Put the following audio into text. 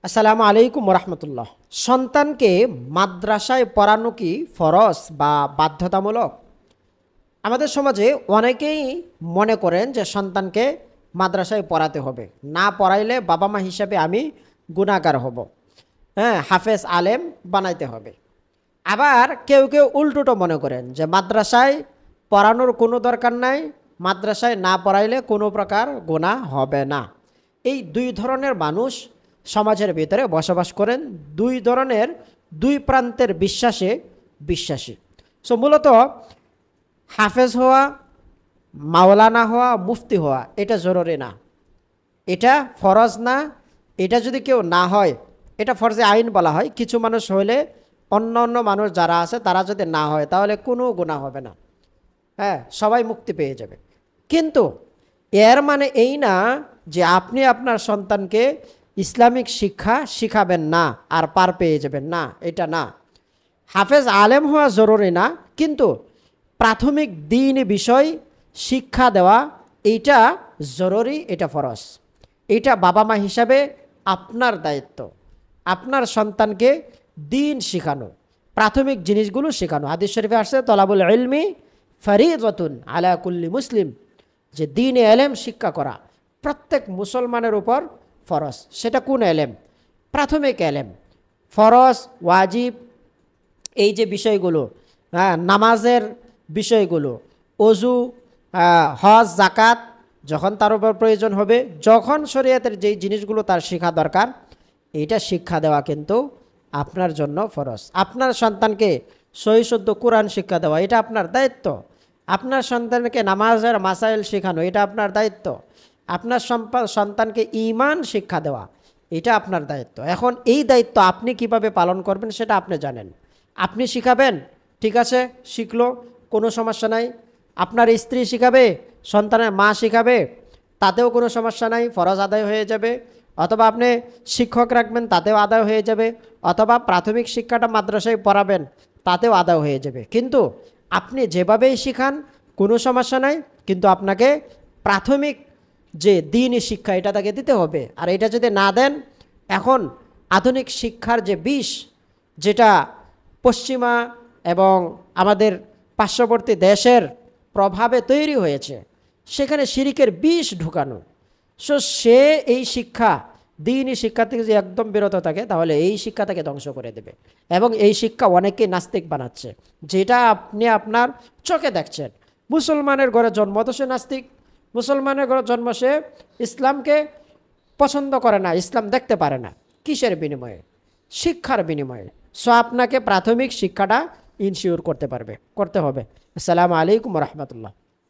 আসসালামু আলাইকুম রহমতুল্লাহ। সন্তানকে মাদ্রাসায় পড়ানো কি ফরজ বা বাধ্যতামূলক? আমাদের সমাজে অনেকেই মনে করেন যে সন্তানকে মাদ্রাসায় পড়াতে হবে, না পড়াইলে বাবা মা হিসাবে আমি গুনাহগার হব, হ্যাঁ, হাফেজ আলেম বানাইতে হবে। আবার কেউ কেউ উল্টোটো মনে করেন যে মাদ্রাসায় পড়ানোর কোনো দরকার নাই, মাদ্রাসায় না পড়াইলে কোনো প্রকার গুনাহ হবে না। এই দুই ধরনের মানুষ সমাজের ভিতরে বসবাস করেন, দুই ধরনের দুই প্রান্তের বিশ্বাসী। সো মূলত হাফেজ হওয়া, মাওলানা হওয়া, মুফতি হওয়া এটা জরুরি না, এটা ফরজ না। এটা যদি কেউ না হয়, এটা ফরজে আইন বলা হয়। কিছু মানুষ হইলে অন্য অন্য মানুষ যারা আছে তারা যদি না হয় তাহলে কোনো গুনাহ হবে না, হ্যাঁ, সবাই মুক্তি পেয়ে যাবে। কিন্তু এর মানে এই না যে আপনি আপনার সন্তানকে ইসলামিক শিক্ষা শিখাবেন না আর পার পেয়ে যাবেন, না, এটা না। হাফেজ আলেম হওয়া জরুরি না, কিন্তু প্রাথমিক দ্বীনি বিষয় শিক্ষা দেওয়া এইটা জরুরি, এটা ফরজ। এটা বাবা মা হিসাবে আপনার দায়িত্ব, আপনার সন্তানকে দ্বীন শেখানো, প্রাথমিক জিনিসগুলো শেখানো। হাদিস শরীফে আসছে তলাবুল ইলমি ফরিদাতুন আলা কুল্লি মুসলিম, যে দ্বীনে এলেম শিক্ষা করা প্রত্যেক মুসলমানের উপর ফরজ। সেটা কোন এলেম? প্রাথমিক এলেম। ফরজ, ওয়াজিব, এই যে বিষয়গুলো, হ্যাঁ, নামাজের বিষয়গুলো, অজু, হজ, জাকাত, যখন তার উপর প্রয়োজন হবে, যখন শরীয়তের যেই জিনিসগুলো তার শেখা দরকার, এইটা শিক্ষা দেওয়া কিন্তু আপনার জন্য ফরজ। আপনার সন্তানকে সহি শুদ্ধ কোরআন শিক্ষা দেওয়া এটা আপনার দায়িত্ব। আপনার সন্তানকে নামাজের মাসাইল শেখানো এটা আপনার দায়িত্ব। আপনার সন্তানকে ঈমান শিক্ষা দেওয়া এটা আপনার দায়িত্ব। এখন এই দায়িত্ব আপনি কিভাবে পালন করবেন সেটা আপনি জানেন। আপনি শিখাবেন, ঠিক আছে, শিখলো, কোনো সমস্যা নাই। আপনার স্ত্রী শিখাবে, সন্তানের মা শিখাবে, তাতেও কোনো সমস্যা নাই, ফরজ আদায় হয়ে যাবে। অথবা আপনি শিক্ষক রাখবেন, তাতেও আদায় হয়ে যাবে। অথবা প্রাথমিক শিক্ষাটা মাদ্রাসায় পড়াবেন, তাতেও আদায় হয়ে যাবে। কিন্তু আপনি যেভাবেই শিখান কোনো সমস্যা নাই, কিন্তু আপনাকে প্রাথমিক যে দ্বীনি শিক্ষা এটা তাকে দিতে হবে। আর এটা যদি না দেন, এখন আধুনিক শিক্ষার যে বিষ, যেটা পশ্চিমা এবং আমাদের পার্শ্ববর্তী দেশের প্রভাবে তৈরি হয়েছে, সেখানে শিরিকের বিষ ঢুকানো। সো সে এই শিক্ষা, দ্বীনি শিক্ষা থেকে যে একদম বিরত থাকে, তাহলে এই শিক্ষা তাকে ধ্বংস করে দেবে। এবং এই শিক্ষা অনেকেই নাস্তিক বানাচ্ছে, যেটা আপনি আপনার চোখে দেখছেন। মুসলমানের ঘরে জন্ম তো সে নাস্তিক, মুসলমানের ঘরে জন্ম, সে ইসলামকে পছন্দ করে না, ইসলাম দেখতে পারে না। কিসের বিনিময়ে? শিক্ষার বিনিময়ে। সো আপনাকে প্রাথমিক শিক্ষাটা ইনশিওর করতে হবে। আসসালামু আলাইকুম রহমতুল্লাহ।